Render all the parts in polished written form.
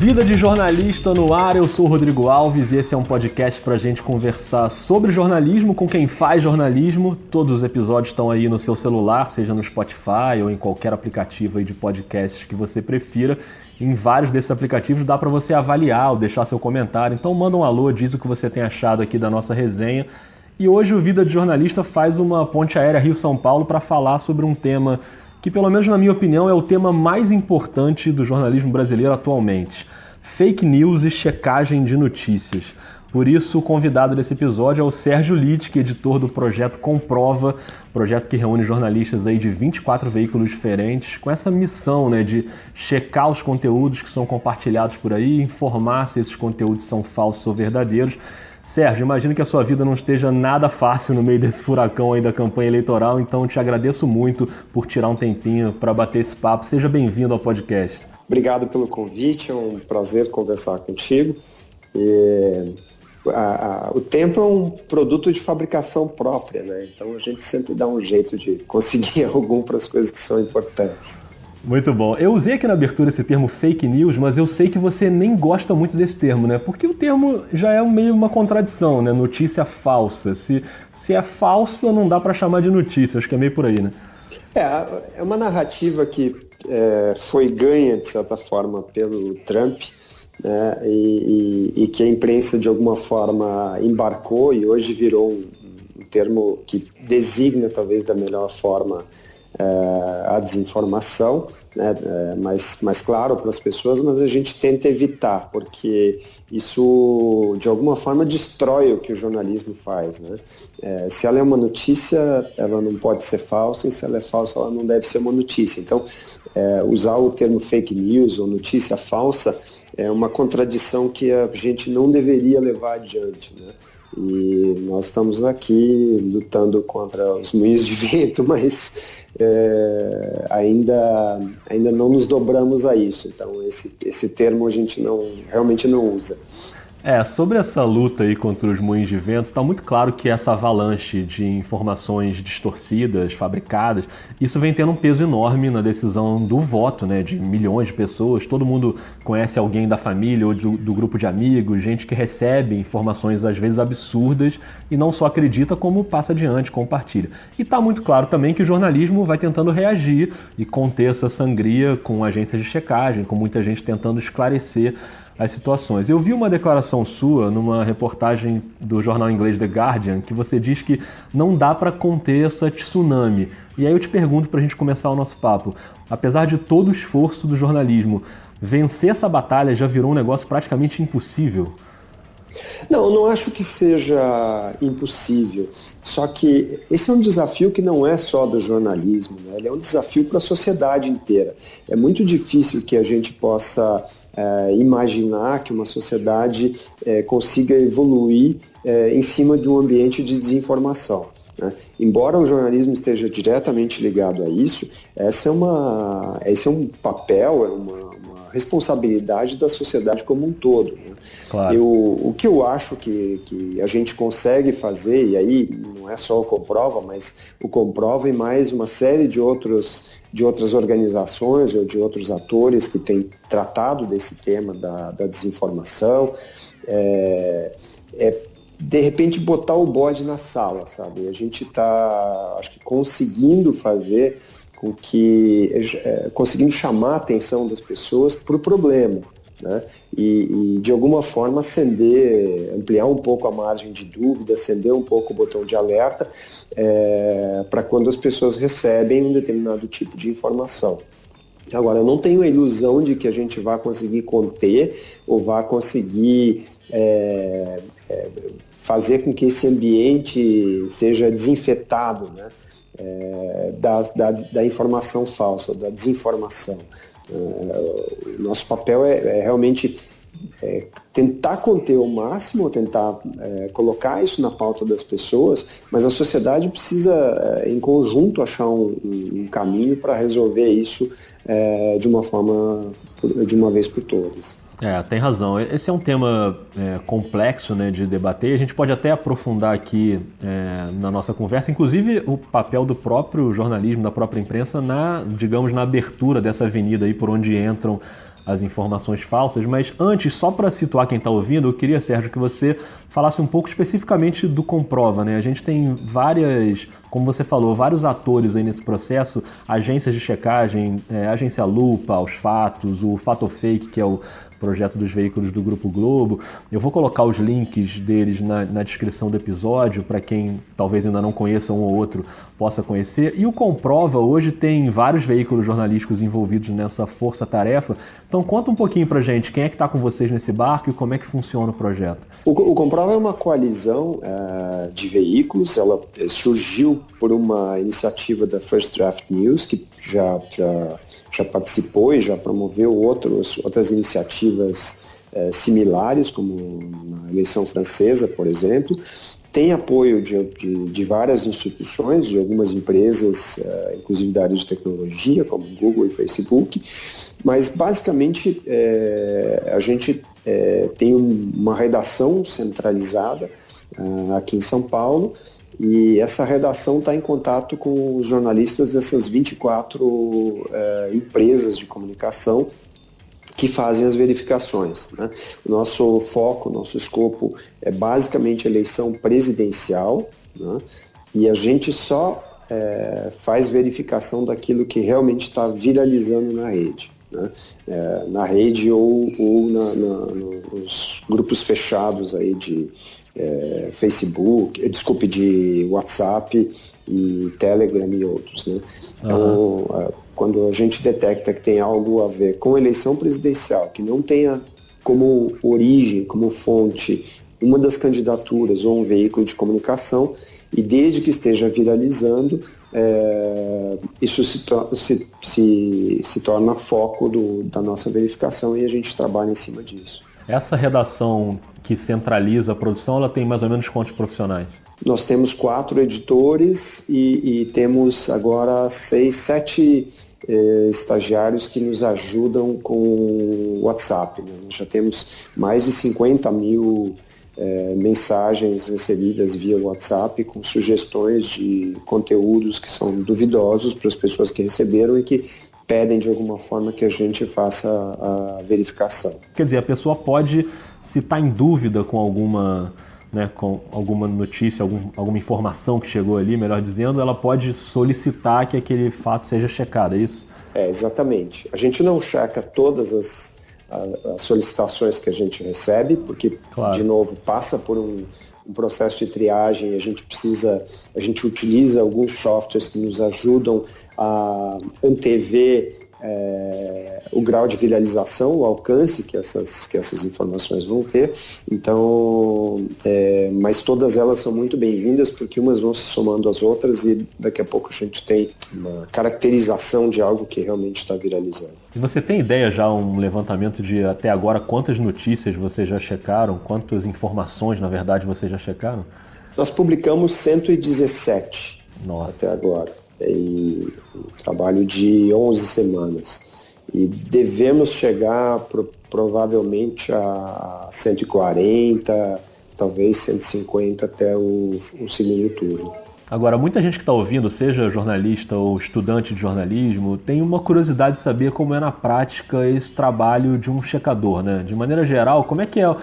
Vida de Jornalista no ar, eu sou o Rodrigo Alves e esse é um podcast para a gente conversar sobre jornalismo com quem faz jornalismo. Todos os episódios estão aí no seu celular, seja no Spotify ou em qualquer aplicativo aí de podcast que você prefira. Em vários desses aplicativos dá para você avaliar ou deixar seu comentário, então manda um alô, diz o que você tem achado aqui da nossa resenha. E hoje o Vida de Jornalista faz uma ponte aérea Rio-São Paulo para falar sobre um tema que, pelo menos na minha opinião, é o tema mais importante do jornalismo brasileiro atualmente: fake news e checagem de notícias. Por isso, o convidado desse episódio é o Sérgio Littke, editor do projeto Comprova, projeto que reúne jornalistas aí de 24 veículos diferentes, com essa missão, de checar os conteúdos que são compartilhados por aí, informar se esses conteúdos são falsos ou verdadeiros. Sérgio, imagino que a sua vida não esteja nada fácil no meio desse furacão aí da campanha eleitoral, então te agradeço muito por tirar um tempinho para bater esse papo. Seja bem-vindo ao podcast. Obrigado pelo convite, é um prazer conversar contigo. O tempo é um produto de fabricação própria, então a gente sempre dá um jeito de conseguir algum para as coisas que são importantes. Muito bom. Eu usei aqui na abertura esse termo fake news, mas eu sei que você nem gosta muito desse termo, Porque o termo já é meio uma contradição, Notícia falsa. Se é falsa, não dá para chamar de notícia, acho que é meio por aí, É uma narrativa que foi ganha, de certa forma, pelo Trump, e que a imprensa, de alguma forma, embarcou e hoje virou um termo que designa, talvez, da melhor forma a desinformação, mais claro para as pessoas, mas a gente tenta evitar, porque isso de alguma forma destrói o que o jornalismo faz. Se ela é uma notícia, ela não pode ser falsa, e se ela é falsa, ela não deve ser uma notícia. Então, usar o termo fake news ou notícia falsa é uma contradição que a gente não deveria levar adiante, E nós estamos aqui lutando contra os moinhos de vento, mas ainda não nos dobramos a isso. Então esse termo a gente realmente não usa. Sobre essa luta aí contra os moinhos de vento, está muito claro que essa avalanche de informações distorcidas, fabricadas, isso vem tendo um peso enorme na decisão do voto, de milhões de pessoas. Todo mundo conhece alguém da família ou do grupo de amigos, gente que recebe informações às vezes absurdas e não só acredita, como passa adiante, compartilha. E está muito claro também que o jornalismo vai tentando reagir e conter essa sangria com agências de checagem, com muita gente tentando esclarecer as situações. Eu vi uma declaração sua numa reportagem do jornal inglês The Guardian, que você diz que não dá para conter essa tsunami. E aí eu te pergunto, para a gente começar o nosso papo, apesar de todo o esforço do jornalismo, vencer essa batalha já virou um negócio praticamente impossível? Não acho que seja impossível, só que esse é um desafio que não é só do jornalismo, Ele é um desafio para a sociedade inteira. É muito difícil que a gente possa imaginar que uma sociedade consiga evoluir em cima de um ambiente de desinformação. Embora o jornalismo esteja diretamente ligado a isso, esse é um papel, é uma responsabilidade da sociedade como um todo. Claro. O que eu acho que a gente consegue fazer, e aí não é só o Comprova, mas o Comprova e mais uma série de outras organizações ou de outros atores que têm tratado desse tema da desinformação, de repente botar o bode na sala, sabe? A gente está, acho que, conseguindo fazer com que, conseguindo chamar a atenção das pessoas para o problema, e de alguma forma ampliar um pouco a margem de dúvida, acender um pouco o botão de alerta para quando as pessoas recebem um determinado tipo de informação. Agora, eu não tenho a ilusão de que a gente vai conseguir conter ou vai conseguir fazer com que esse ambiente seja desinfetado, da informação falsa, da desinformação. Nosso papel é realmente tentar conter ao máximo, tentar colocar isso na pauta das pessoas, mas a sociedade precisa, em conjunto, achar um caminho para resolver isso de uma vez por todas. Tem razão. Esse é um tema complexo, de debater. A gente pode até aprofundar aqui na nossa conversa, inclusive o papel do próprio jornalismo, da própria imprensa, na abertura dessa avenida aí por onde entram as informações falsas, mas antes, só para situar quem está ouvindo, eu queria, Sérgio, que você falasse um pouco especificamente do Comprova, né? A gente tem várias, como você falou, vários atores aí nesse processo, agências de checagem, Agência Lupa, Aos Fatos, o Fato ou Fake, que é o projeto dos veículos do Grupo Globo. Eu vou colocar os links deles na descrição do episódio, para quem talvez ainda não conheça um ou outro possa conhecer. E o Comprova hoje tem vários veículos jornalísticos envolvidos nessa força-tarefa. Então conta um pouquinho pra gente, quem é que está com vocês nesse barco e como é que funciona o projeto? O Comprova é uma coalizão de veículos. Ela surgiu por uma iniciativa da First Draft News, que já participou e já promoveu outras iniciativas similares, como na eleição francesa, por exemplo. Tem apoio de várias instituições, de algumas empresas, inclusive da área de tecnologia, como Google e Facebook, mas basicamente a gente tem uma redação centralizada aqui em São Paulo, e essa redação está em contato com os jornalistas dessas 24 empresas de comunicação que fazem as verificações, né? O nosso foco, o nosso escopo é basicamente eleição presidencial, né? E a gente só faz verificação daquilo que realmente está viralizando na rede, né? Na rede ou nos grupos fechados aí de Facebook, de WhatsApp e Telegram e outros, né? Então, quando a gente detecta que tem algo a ver com eleição presidencial, que não tenha como origem, como fonte, uma das candidaturas ou um veículo de comunicação, e desde que esteja viralizando, isso se torna foco da nossa verificação, e a gente trabalha em cima disso. Essa redação que centraliza a produção, ela tem mais ou menos quantos profissionais? Nós temos 4 editores e temos agora 6, 7 estagiários que nos ajudam com o WhatsApp, né? Nós já temos mais de 50 mil mensagens recebidas via WhatsApp com sugestões de conteúdos que são duvidosos para as pessoas que receberam e que pedem de alguma forma que a gente faça a verificação. Quer dizer, a pessoa pode, se está em dúvida com alguma notícia, alguma informação que chegou ali, melhor dizendo, ela pode solicitar que aquele fato seja checado, é isso? Exatamente. A gente não checa todas as solicitações que a gente recebe, porque, claro, de novo, passa por um processo de triagem, a gente utiliza alguns softwares que nos ajudam a antever o grau de viralização, o alcance que essas informações vão ter. Então, mas todas elas são muito bem-vindas, porque umas vão se somando às outras e daqui a pouco a gente tem uma caracterização de algo que realmente está viralizando. E você tem ideia já, um levantamento de até agora, quantas notícias vocês já checaram, quantas informações, na verdade, vocês já checaram? Nós publicamos 117 Nossa. Até agora. E um trabalho de 11 semanas. E devemos chegar provavelmente a 140, talvez 150 até o segundo turno. Agora, muita gente que está ouvindo, seja jornalista ou estudante de jornalismo, tem uma curiosidade de saber como é na prática esse trabalho de um checador, né? De maneira geral, como é que é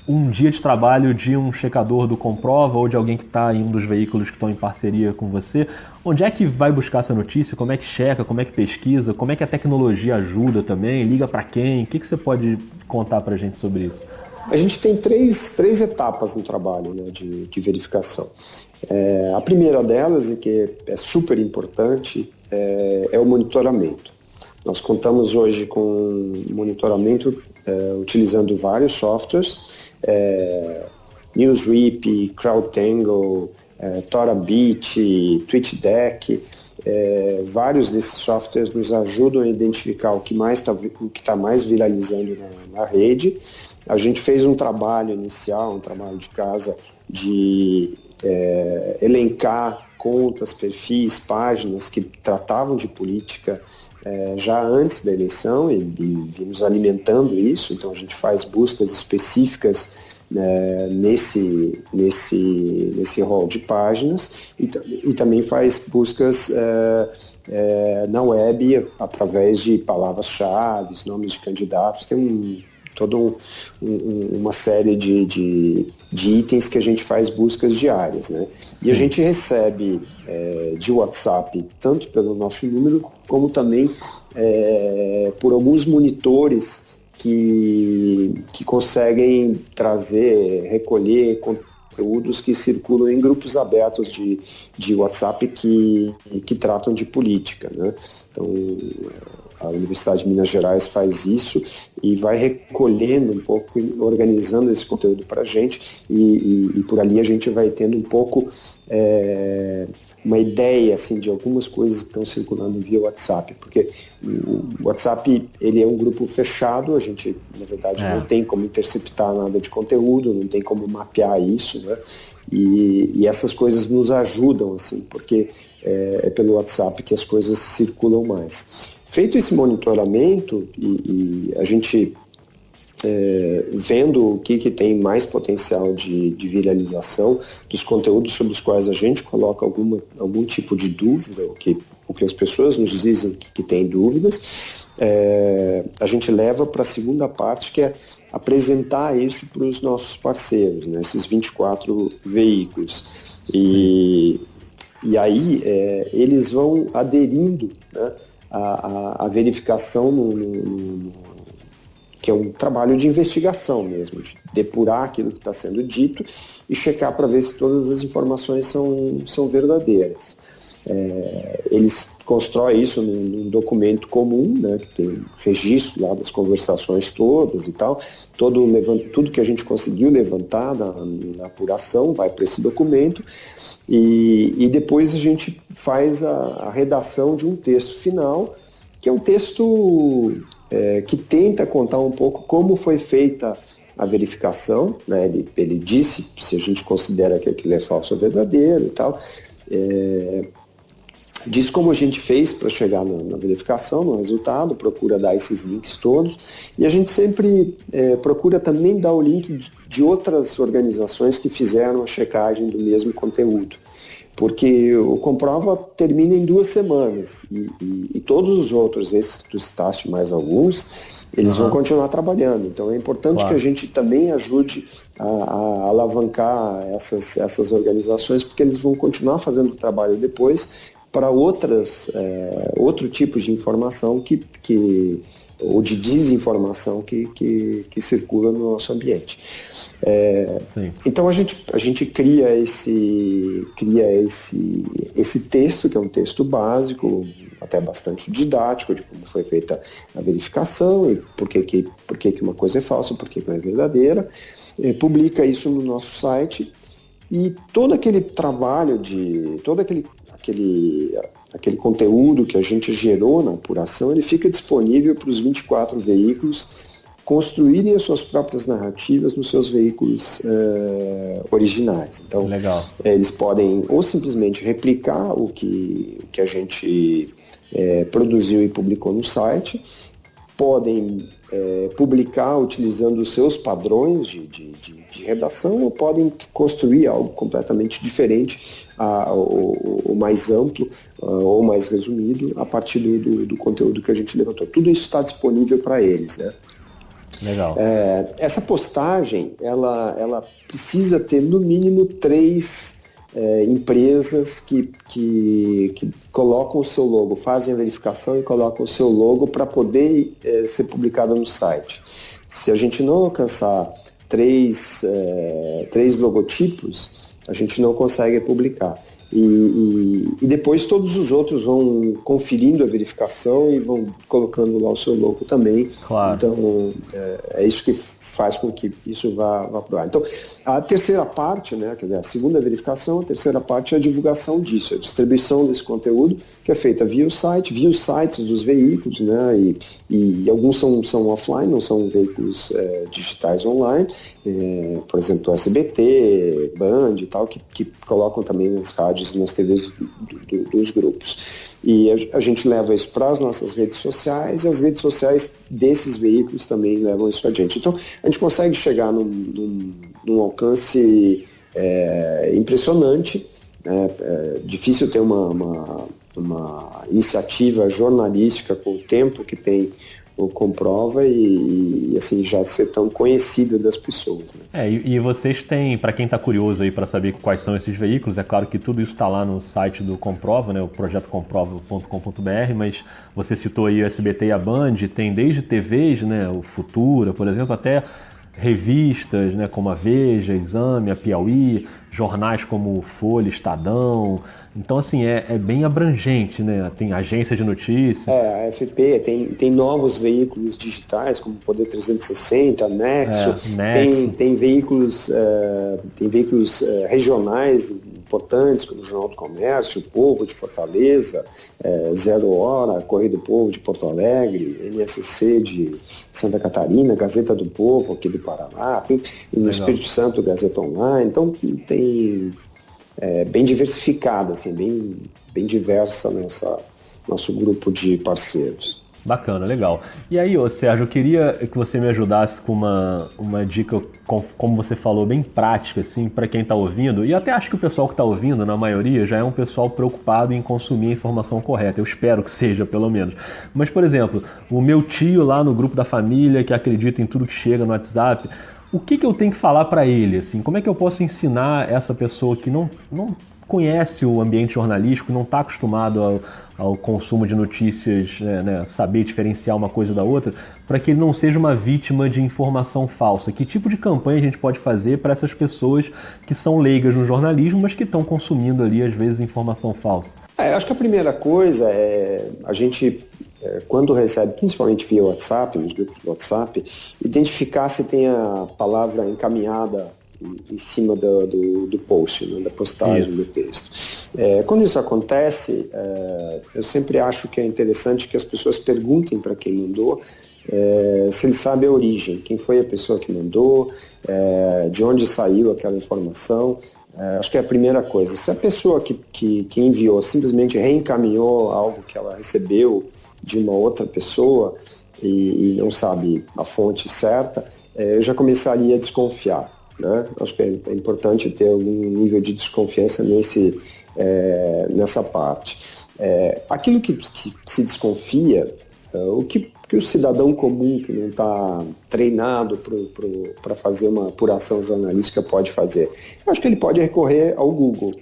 um dia de trabalho de um checador do Comprova ou de alguém que está em um dos veículos que estão em parceria com você? Onde é que vai buscar essa notícia? Como é que checa? Como é que pesquisa? Como é que a tecnologia ajuda também? Liga para quem? O que você pode contar para a gente sobre isso? A gente tem três etapas no trabalho, né, de verificação. A primeira delas, e que é super importante, é o monitoramento. Nós contamos hoje com monitoramento utilizando vários softwares, Newsweep, CrowdTangle, ToraBit, TweetDeck. Vários desses softwares nos ajudam a identificar o que está mais viralizando na rede. A gente fez um trabalho inicial, um trabalho de casa, de elencar contas, perfis, páginas que tratavam de política já antes da eleição e vimos alimentando isso. Então a gente faz buscas específicas nesse rol de páginas e também faz buscas na web através de palavras-chave, nomes de candidatos. Tem toda uma série de itens que a gente faz buscas diárias, né? E a gente recebe de WhatsApp, tanto pelo nosso número, como também por alguns monitores que conseguem recolher conteúdos que circulam em grupos abertos de WhatsApp que tratam de política, né? Então, a Universidade de Minas Gerais faz isso e vai recolhendo um pouco, organizando esse conteúdo para a gente e por ali a gente vai tendo um pouco uma ideia assim, de algumas coisas que estão circulando via WhatsApp, porque o WhatsApp ele é um grupo fechado, a gente na verdade não tem como interceptar nada de conteúdo, não tem como mapear isso, né? E essas coisas nos ajudam, assim, porque é pelo WhatsApp que as coisas circulam mais. Feito esse monitoramento e a gente vendo o que tem mais potencial de viralização dos conteúdos sobre os quais a gente coloca algum tipo de dúvida, o que as pessoas nos dizem que tem dúvidas, a gente leva para a segunda parte, que é apresentar isso para os nossos parceiros, né, esses 24 veículos. E aí eles vão aderindo, né, a verificação que é um trabalho de investigação mesmo, de depurar aquilo que está sendo dito e checar para ver se todas as informações são verdadeiras. Eles constroem isso num documento comum, né, que tem registro lá das conversações todas e tal, tudo que a gente conseguiu levantar na apuração vai para esse documento e depois a gente faz a redação de um texto final, que é um texto que tenta contar um pouco como foi feita a verificação, né? Ele disse se a gente considera que aquilo é falso ou verdadeiro e tal, diz como a gente fez para chegar na verificação, no resultado, procura dar esses links todos, e a gente sempre procura também dar o link de outras organizações que fizeram a checagem do mesmo conteúdo, porque o Comprova termina em 2 semanas e todos os outros, esses que tu citaste mais alguns, eles vão continuar trabalhando. Então é importante que a gente também ajude a alavancar essas organizações, porque eles vão continuar fazendo o trabalho depois para outro tipo de informação ou de desinformação que circula no nosso ambiente. Então a gente cria esse texto, que é um texto básico, até bastante didático, de como foi feita a verificação e por que uma coisa é falsa, por que não é verdadeira, publica isso no nosso site e todo aquele trabalho todo aquele conteúdo que a gente gerou na apuração, ele fica disponível para os 24 veículos construírem as suas próprias narrativas nos seus veículos originais. Então, eles podem ou simplesmente replicar o que a gente produziu e publicou no site, podem publicar utilizando os seus padrões de redação, ou podem construir algo completamente diferente, ou mais amplo, ou mais resumido, a partir do conteúdo que a gente levantou. Tudo isso está disponível para eles, né? Legal. Essa postagem, ela precisa ter no mínimo 3 empresas que colocam o seu logo, fazem a verificação e colocam o seu logo para poder ser publicada no site. Se a gente não alcançar 3 logotipos, a gente não consegue publicar. E depois todos os outros vão conferindo a verificação e vão colocando lá o seu logo também. Claro. Então, é isso que faz com que isso vá para o ar. Então, a terceira parte, né, quer dizer, a segunda verificação, a terceira parte é a divulgação disso, a distribuição desse conteúdo, que é feita via o site, via os sites dos veículos, né, e alguns são offline, não são veículos digitais online, por exemplo, SBT, Band e tal, que colocam também nas rádios rádios e nas TVs dos grupos. E a gente leva isso para as nossas redes sociais, e as redes sociais desses veículos também levam isso adiante. Então, a gente consegue chegar num alcance impressionante. É difícil ter uma iniciativa jornalística com o tempo que tem o Comprova e assim, já ser tão conhecida das pessoas. Né? E vocês têm, para quem está curioso aí para saber quais são esses veículos, é claro que tudo isso está lá no site do Comprova, né, o projetocomprova.com.br, mas você citou aí o SBT e a Band, tem desde TVs, né, o Futura, por exemplo, até revistas, né, como a Veja, Exame, a Piauí, jornais como Folha, Estadão. Então, assim, é bem abrangente, né? Tem agência de notícias. A FP tem novos veículos digitais, como Poder 360, Nexo. Nexo. Tem veículos regionais importantes, como o Jornal do Comércio, o Povo de Fortaleza, Zero Hora, Correio do Povo de Porto Alegre, NSC de Santa Catarina, Gazeta do Povo aqui do Paraná, tem no Espírito Santo Gazeta Online. Então, tem bem diversificada, assim, bem diversa nosso grupo de parceiros. Bacana, legal. E aí, Sérgio, eu queria que você me ajudasse com uma dica, como você falou, bem prática, assim, para quem está ouvindo, e até acho que o pessoal que está ouvindo, na maioria, já é um pessoal preocupado em consumir a informação correta. Eu espero que seja, pelo menos. Mas, por exemplo, o meu tio lá no grupo da família, que acredita em tudo que chega no WhatsApp, o que eu tenho que falar para ele? Assim? Como é que eu posso ensinar essa pessoa que não conhece o ambiente jornalístico, não está acostumado ao consumo de notícias, né, saber diferenciar uma coisa da outra, para que ele não seja uma vítima de informação falsa? Que tipo de campanha a gente pode fazer para essas pessoas que são leigas no jornalismo, mas que estão consumindo ali, às vezes, informação falsa? Acho que a primeira coisa é a gente, quando recebe, principalmente via WhatsApp, nos grupos de WhatsApp, identificar se tem a palavra encaminhada em cima do post, né, da postagem do texto. Quando isso acontece, eu sempre acho que é interessante que as pessoas perguntem para quem mandou se ele sabe a origem, quem foi a pessoa que mandou, de onde saiu aquela informação. Acho que é a primeira coisa. Se a pessoa que enviou simplesmente reencaminhou algo que ela recebeu de uma outra pessoa e não sabe a fonte certa, eu já começaria a desconfiar. Né? Acho que é importante ter algum nível de desconfiança nessa parte. Aquilo que se desconfia, o que o cidadão comum que não está treinado para fazer uma apuração jornalística pode fazer? Eu acho que ele pode recorrer ao Google.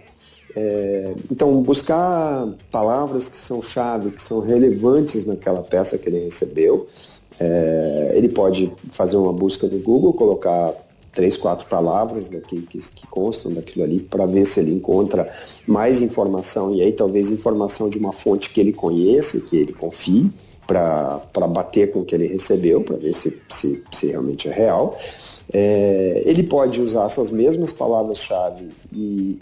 Então, buscar palavras que são chave, que são relevantes naquela peça que ele recebeu. Ele pode fazer uma busca no Google, colocar 3, 4 palavras que constam daquilo ali, para ver se ele encontra mais informação, e aí talvez informação de uma fonte que ele conheça, que ele confie, para bater com o que ele recebeu, para ver se realmente é real. Ele pode usar essas mesmas palavras-chave e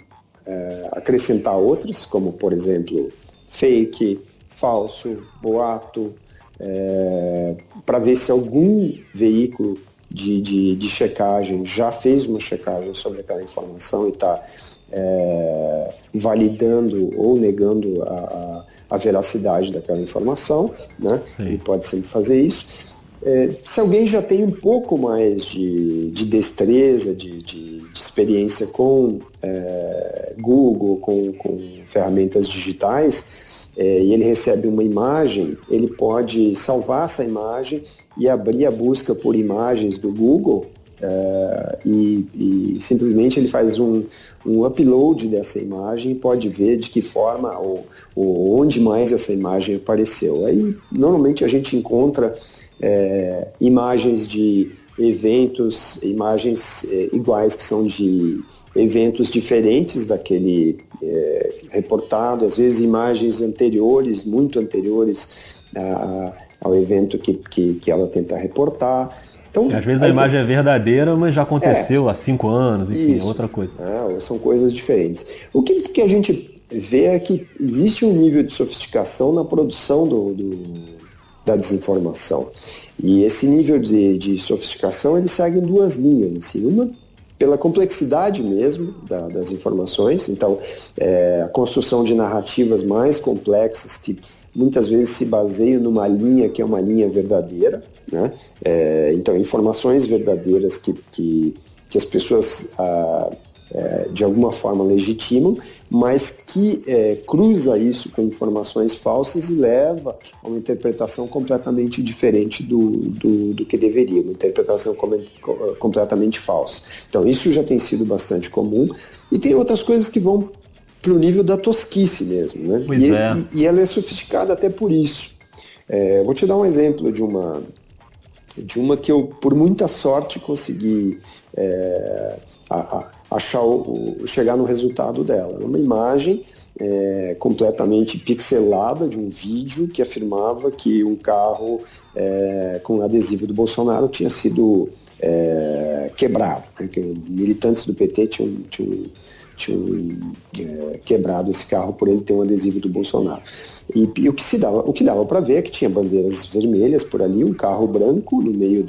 acrescentar outras, como, por exemplo, fake, falso, boato, para ver se algum veículo de checagem já fez uma checagem sobre aquela informação e está validando ou negando a veracidade daquela informação, né? Ele pode sempre fazer isso. Se alguém já tem um pouco mais de destreza, de experiência com Google, com ferramentas digitais, e ele recebe uma imagem, ele pode salvar essa imagem e abrir a busca por imagens do Google, e simplesmente ele faz um upload dessa imagem e pode ver de que forma ou onde mais essa imagem apareceu. Aí normalmente a gente encontra imagens de eventos, imagens iguais que são de eventos diferentes daquele reportado, às vezes imagens anteriores, muito anteriores ao evento que ela tenta reportar. Então, às vezes a imagem é verdadeira, mas já aconteceu há 5 anos, enfim, é outra coisa. São coisas diferentes. O que a gente vê é que existe um nível de sofisticação na produção da desinformação. E esse nível de sofisticação, ele segue em 2 linhas. Assim. Uma pela complexidade mesmo das informações. Então, a construção de narrativas mais complexas que muitas vezes se baseiam numa linha que é uma linha verdadeira, né? Então, informações verdadeiras que as pessoas de alguma forma legitimam, mas que cruza isso com informações falsas e leva a uma interpretação completamente diferente do que deveria, uma interpretação completamente falsa. Então, isso já tem sido bastante comum, e tem outras coisas que vão para o nível da tosquice mesmo, né? E ela é sofisticada até por isso. Vou te dar um exemplo de uma que eu, por muita sorte, consegui chegar no resultado dela. Uma imagem completamente pixelada de um vídeo que afirmava que um carro com adesivo do Bolsonaro tinha sido quebrado, né? Que militantes do PT tinham quebrado esse carro por ele ter um adesivo do Bolsonaro. E o que dava para ver é que tinha bandeiras vermelhas por ali, um carro branco no meio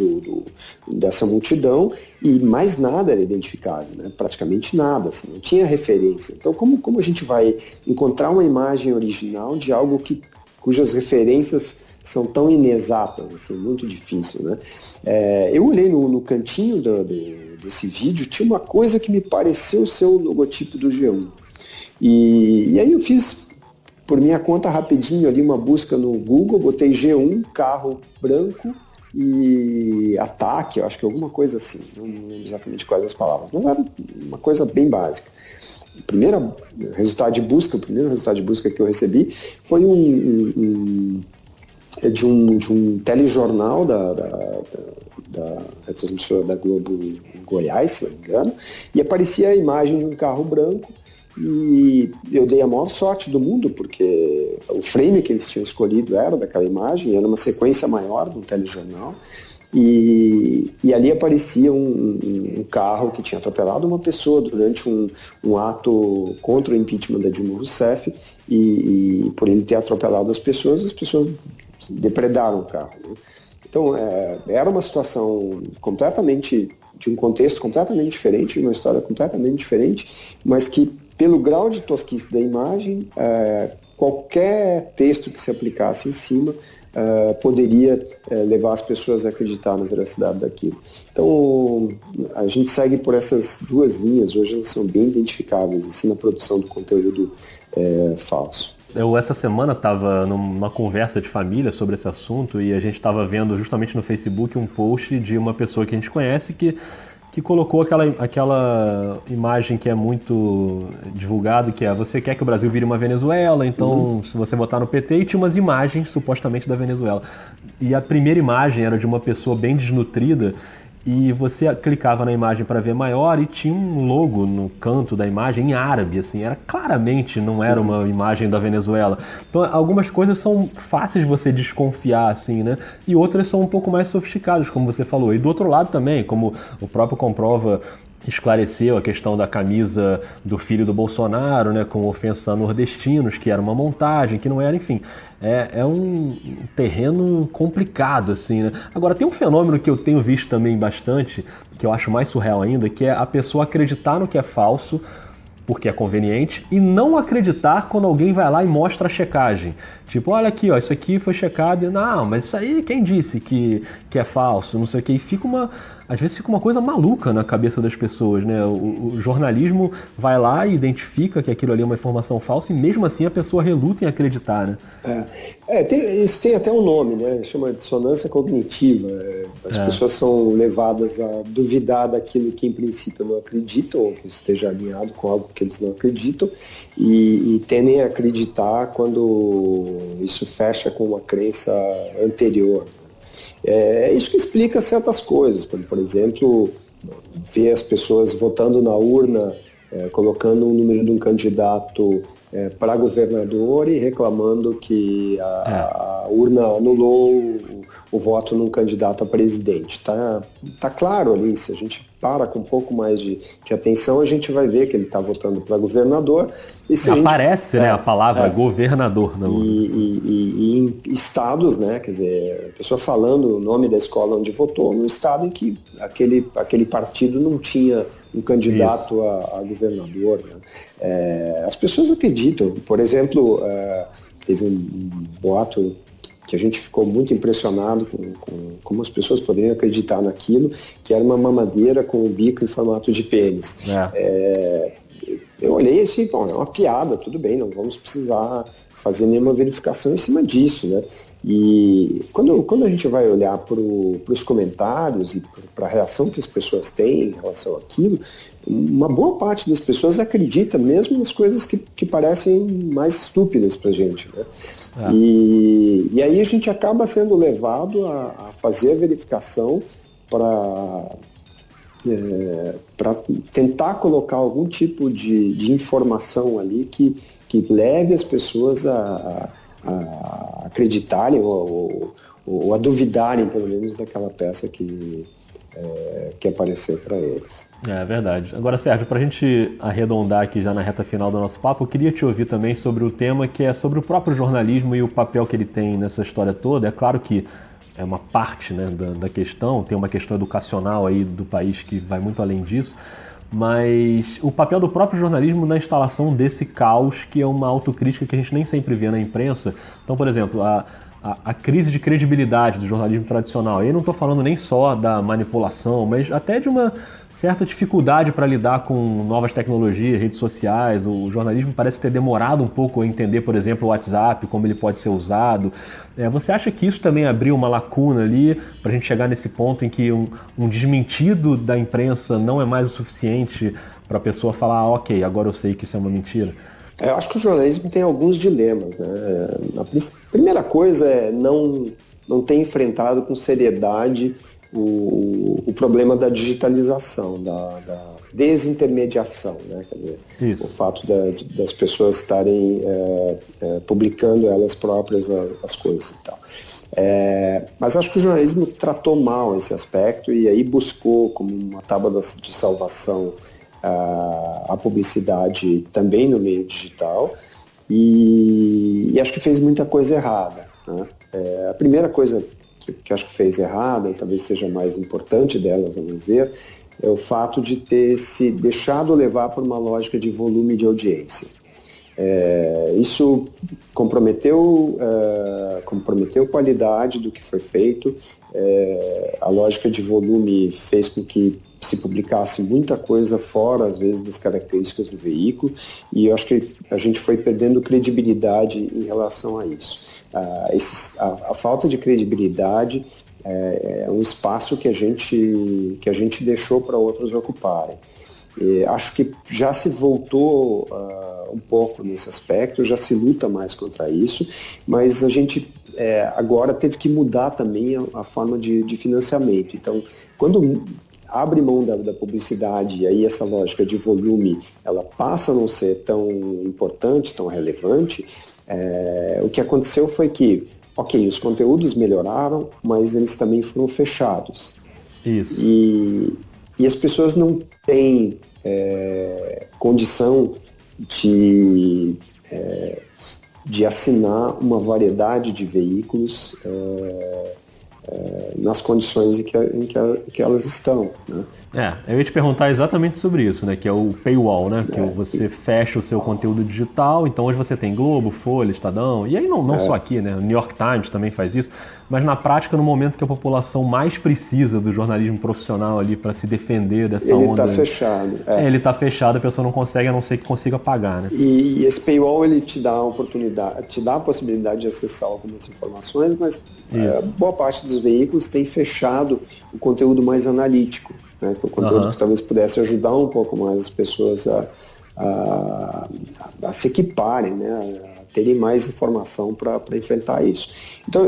dessa multidão, e mais nada era identificável, né? Praticamente nada, assim, não tinha referência. Então, como a gente vai encontrar uma imagem original de algo cujas referências são tão inexatas, assim, muito difícil, né? Eu olhei no cantinho desse vídeo, tinha uma coisa que me pareceu ser o logotipo do G1. E aí eu fiz, por minha conta, rapidinho ali uma busca no Google, botei G1, carro branco e ataque, eu acho que alguma coisa assim, não lembro exatamente quais as palavras, mas era uma coisa bem básica. O primeiro resultado de busca que eu recebi foi de um telejornal da transmissora da Globo em Goiás, se não me engano, e aparecia a imagem de um carro branco, e eu dei a maior sorte do mundo, porque o frame que eles tinham escolhido era daquela imagem, era uma sequência maior de um telejornal, e ali aparecia um carro que tinha atropelado uma pessoa durante um ato contra o impeachment da Dilma Rousseff, e por ele ter atropelado as pessoas depredaram o carro, né? Então, era uma situação de um contexto completamente diferente, de uma história completamente diferente, mas que, pelo grau de tosquice da imagem, qualquer texto que se aplicasse em cima poderia levar as pessoas a acreditar na veracidade daquilo. Então, a gente segue por essas duas linhas, hoje elas são bem identificáveis, assim, na produção do conteúdo falso. Eu, essa semana, estava numa conversa de família sobre esse assunto, e a gente estava vendo justamente no Facebook um post de uma pessoa que a gente conhece que colocou aquela imagem que é muito divulgada, que é: você quer que o Brasil vire uma Venezuela, então se você votar no PT, e tinha umas imagens supostamente da Venezuela. E a primeira imagem era de uma pessoa bem desnutrida, e você clicava na imagem para ver maior e tinha um logo no canto da imagem em árabe, assim, claramente não era uma imagem da Venezuela. Então, algumas coisas são fáceis de você desconfiar, assim, né? E outras são um pouco mais sofisticadas, como você falou. E do outro lado também, como o próprio Comprova esclareceu, a questão da camisa do filho do Bolsonaro, né, com ofensa a nordestinos, que era uma montagem, que não era, enfim. É um terreno complicado, assim, né? Agora, tem um fenômeno que eu tenho visto também bastante, que eu acho mais surreal ainda, que é a pessoa acreditar no que é falso, porque é conveniente, e não acreditar quando alguém vai lá e mostra a checagem. Tipo, olha aqui, ó, isso aqui foi checado, e não, mas isso aí quem disse que é falso, não sei o que, e às vezes fica uma coisa maluca na cabeça das pessoas, né? O jornalismo vai lá e identifica que aquilo ali é uma informação falsa, e mesmo assim a pessoa reluta em acreditar, né? Isso tem até um nome, né? Chama dissonância cognitiva. As pessoas são levadas a duvidar daquilo que em princípio não acreditam, ou que esteja alinhado com algo que eles não acreditam, e tendem a acreditar quando isso fecha com uma crença anterior. É isso que explica certas coisas, como, por exemplo, ver as pessoas votando na urna, colocando o número de um candidato para governador e reclamando que a urna anulou o voto num candidato a presidente. Tá claro ali, se a gente para com um pouco mais de atenção, a gente vai ver que ele está votando para governador. E se aparece, né, a palavra governador na urna. E em estados, né, quer dizer, a pessoa falando o nome da escola onde votou, num estado em que aquele partido não tinha um candidato a governador. Né? As pessoas acreditam. Por exemplo, teve um boato que a gente ficou muito impressionado com como as pessoas poderiam acreditar naquilo, que era uma mamadeira com o bico em formato de pênis. Eu olhei assim, bom, é uma piada, tudo bem, não vamos precisar fazer nenhuma verificação em cima disso, né? E quando a gente vai olhar para os comentários e para a reação que as pessoas têm em relação àquilo, uma boa parte das pessoas acredita mesmo nas coisas que parecem mais estúpidas para a gente, né? E aí a gente acaba sendo levado a fazer a verificação para tentar colocar algum tipo de informação ali que leve as pessoas a acreditarem ou a duvidarem, pelo menos, daquela peça que apareceu para eles. É verdade. Agora, Sérgio, para a gente arredondar aqui já na reta final do nosso papo, eu queria te ouvir também sobre o tema que é sobre o próprio jornalismo e o papel que ele tem nessa história toda. É claro que é uma parte, né, da questão, tem uma questão educacional aí do país que vai muito além disso, mas o papel do próprio jornalismo na instalação desse caos, que é uma autocrítica que a gente nem sempre vê na imprensa. Então, por exemplo, a crise de credibilidade do jornalismo tradicional, eu não estou falando nem só da manipulação, mas até de uma certa dificuldade para lidar com novas tecnologias, redes sociais. O jornalismo parece ter demorado um pouco a entender, por exemplo, o WhatsApp, como ele pode ser usado. Você acha que isso também abriu uma lacuna ali para a gente chegar nesse ponto em que um desmentido da imprensa não é mais o suficiente para a pessoa falar, ok, agora eu sei que isso é uma mentira? Eu acho que o jornalismo tem alguns dilemas, né? A primeira coisa é não ter enfrentado com seriedade o problema da digitalização, da desintermediação, né? Quer dizer, o fato das pessoas estarem publicando elas próprias as coisas e tal. Mas acho que o jornalismo tratou mal esse aspecto e aí buscou como uma tábua de salvação a publicidade também no meio digital e acho que fez muita coisa errada, né? A primeira coisa que acho que fez errada, e talvez seja a mais importante delas, a meu ver, é o fato de ter se deixado levar por uma lógica de volume de audiência. Isso comprometeu a qualidade do que foi feito, a lógica de volume fez com que se publicasse muita coisa fora, às vezes, das características do veículo, e eu acho que a gente foi perdendo credibilidade em relação a isso. A falta de credibilidade é um espaço que a gente deixou para outros ocuparem. Acho que já se voltou um pouco nesse aspecto, já se luta mais contra isso, mas a gente agora teve que mudar também a forma de financiamento. Então, quando abre mão da publicidade e aí essa lógica de volume ela passa a não ser tão importante, tão relevante, o que aconteceu foi que, ok, os conteúdos melhoraram, mas eles também foram fechados. Isso. E as pessoas não têm condição de assinar uma variedade de veículos nas condições em que elas estão, né? Eu ia te perguntar exatamente sobre isso, né? Que é o paywall, né? Que você fecha o seu conteúdo digital. Então hoje você tem Globo, Folha, Estadão, e aí não só aqui, né? O New York Times também faz isso, mas na prática, no momento que a população mais precisa do jornalismo profissional ali para se defender dessa onda... Ele está fechado. Ele está fechado, a pessoa não consegue, a não ser que consiga pagar, né? E esse paywall, ele te dá a oportunidade, te dá a possibilidade de acessar algumas informações, mas boa parte dos veículos tem fechado o conteúdo mais analítico, né? Que é o conteúdo que talvez pudesse ajudar um pouco mais as pessoas a se equiparem, né? A terem mais informação para enfrentar isso. Então,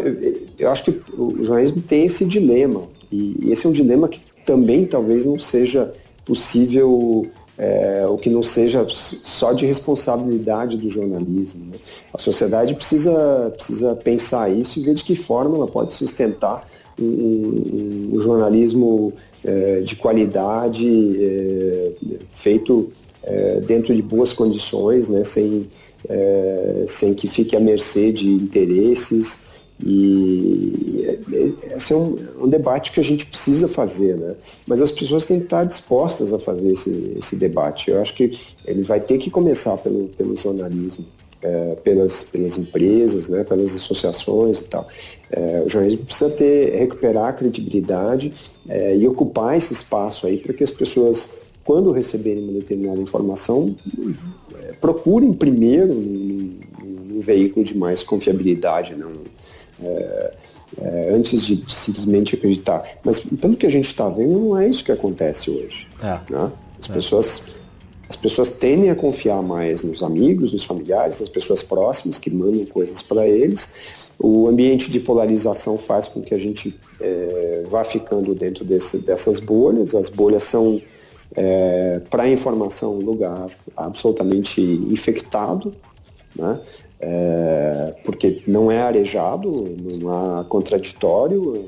eu acho que o jornalismo tem esse dilema, e esse é um dilema que também talvez não seja possível, ou que não seja só de responsabilidade do jornalismo, né? A sociedade precisa pensar isso e ver de que forma ela pode sustentar um jornalismo de qualidade, feito dentro de boas condições, né? Sem que fique à mercê de interesses E esse é um debate que a gente precisa fazer, né? Mas as pessoas têm que estar dispostas a fazer esse debate. Eu acho que ele vai ter que começar pelo jornalismo, pelas empresas, né? Pelas associações e tal. O jornalismo precisa recuperar a credibilidade e ocupar esse espaço aí para que as pessoas, quando receberem uma determinada informação, procurem primeiro um veículo de mais confiabilidade, não? Antes de simplesmente acreditar. Mas pelo que a gente está vendo, não é isso que acontece hoje. Né? As pessoas tendem a confiar mais nos amigos, nos familiares, nas pessoas próximas que mandam coisas para eles. O ambiente de polarização faz com que a gente vá ficando dentro dessas bolhas. As bolhas são, para a informação, um lugar absolutamente infectado, né? Porque não é arejado, não há contraditório,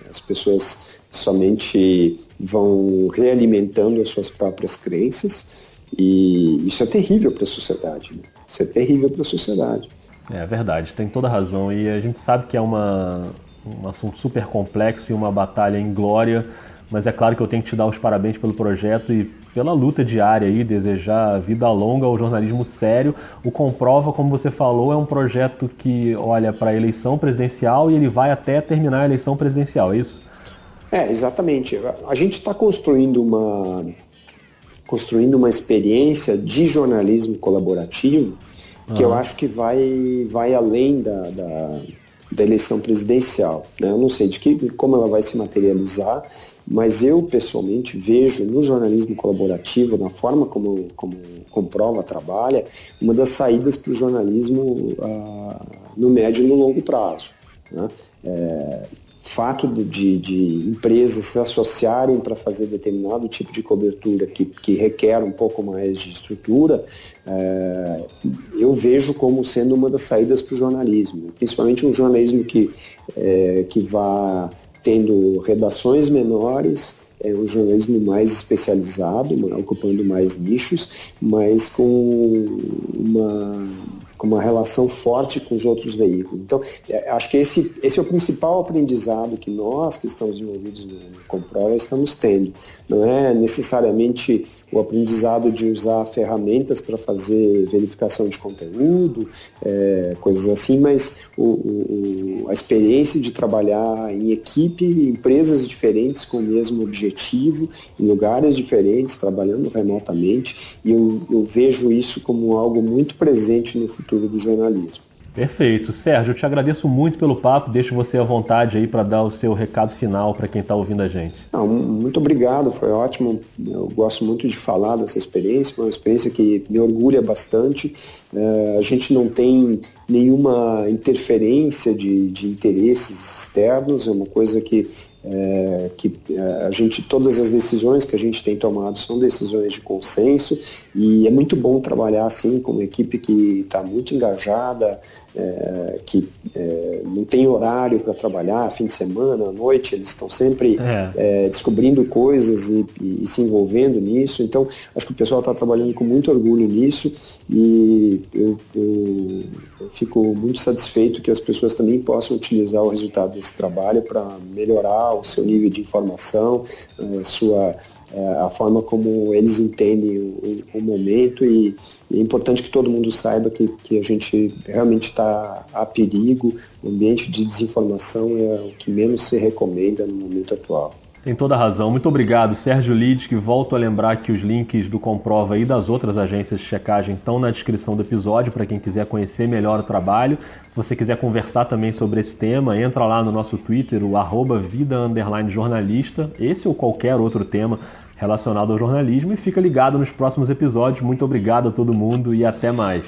as pessoas somente vão realimentando as suas próprias crenças, e isso é terrível para a sociedade, né? Isso é terrível para a sociedade. É verdade, tem toda razão, e a gente sabe que é um assunto super complexo e uma batalha inglória, mas é claro que eu tenho que te dar os parabéns pelo projeto e pela luta diária aí, desejar vida longa ao jornalismo sério. O Comprova, como você falou, é um projeto que olha para a eleição presidencial e ele vai até terminar a eleição presidencial, é isso? Exatamente. A gente está construindo uma experiência de jornalismo colaborativo que eu acho que vai além da eleição presidencial, né? Eu não sei como ela vai se materializar, mas eu pessoalmente vejo no jornalismo colaborativo, na forma como Comprova trabalha, uma das saídas para o jornalismo no médio e no longo prazo, né? Fato de empresas se associarem para fazer determinado tipo de cobertura que requer um pouco mais de estrutura, eu vejo como sendo uma das saídas para o jornalismo, principalmente um jornalismo que vá tendo redações menores, um jornalismo mais especializado, ocupando mais nichos, mas com uma relação forte com os outros veículos. Então, acho que esse é o principal aprendizado que nós, que estamos envolvidos no Comprova, estamos tendo. Não é necessariamente o aprendizado de usar ferramentas para fazer verificação de conteúdo, coisas assim, mas a experiência de trabalhar em equipe, em empresas diferentes com o mesmo objetivo, em lugares diferentes, trabalhando remotamente, e eu vejo isso como algo muito presente no futuro do jornalismo. Perfeito. Sérgio, eu te agradeço muito pelo papo, deixo você à vontade aí para dar o seu recado final para quem está ouvindo a gente. Muito obrigado, foi ótimo. Eu gosto muito de falar dessa experiência, uma experiência que me orgulha bastante. A gente não tem nenhuma interferência de interesses externos, é uma coisa que todas as decisões que a gente tem tomado são decisões de consenso, e é muito bom trabalhar assim com uma equipe que está muito engajada, que não tem horário para trabalhar, fim de semana, à noite, eles estão sempre descobrindo coisas e se envolvendo nisso. Então acho que o pessoal está trabalhando com muito orgulho nisso, e eu fico muito satisfeito que as pessoas também possam utilizar o resultado desse trabalho para melhorar o seu nível de informação, a forma como eles entendem o momento, e é importante que todo mundo saiba que a gente realmente está a perigo. O ambiente de desinformação é o que menos se recomenda no momento atual. Tem toda a razão. Muito obrigado, Sérgio Lides, que volto a lembrar que os links do Comprova e das outras agências de checagem estão na descrição do episódio para quem quiser conhecer melhor o trabalho. Se você quiser conversar também sobre esse tema, entra lá no nosso Twitter, o @vida_jornalista, esse ou qualquer outro tema relacionado ao jornalismo, e fica ligado nos próximos episódios. Muito obrigado a todo mundo e até mais.